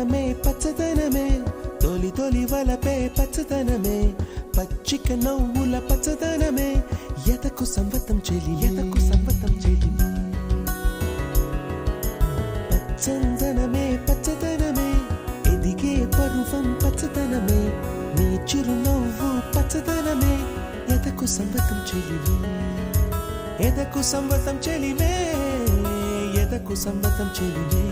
పచ్చదనమే పచ్చదనమే తొలి తొలి వలపే పచ్చదనమే పచ్చిక నవ్వుల పచ్చదనమే ఎదకు సంవతం చెలి ఎదకు సంవతం చెలి పచ్చందనమే పచ్చదనమే ఎదిగే పరువం పచ్చదనమే నీ చిరునవ్వు పచ్చదనమే ఎదకు సంవతం చెలివే ఎదకు సంవతం చెలివే ఎదకు సంవతం చెలివే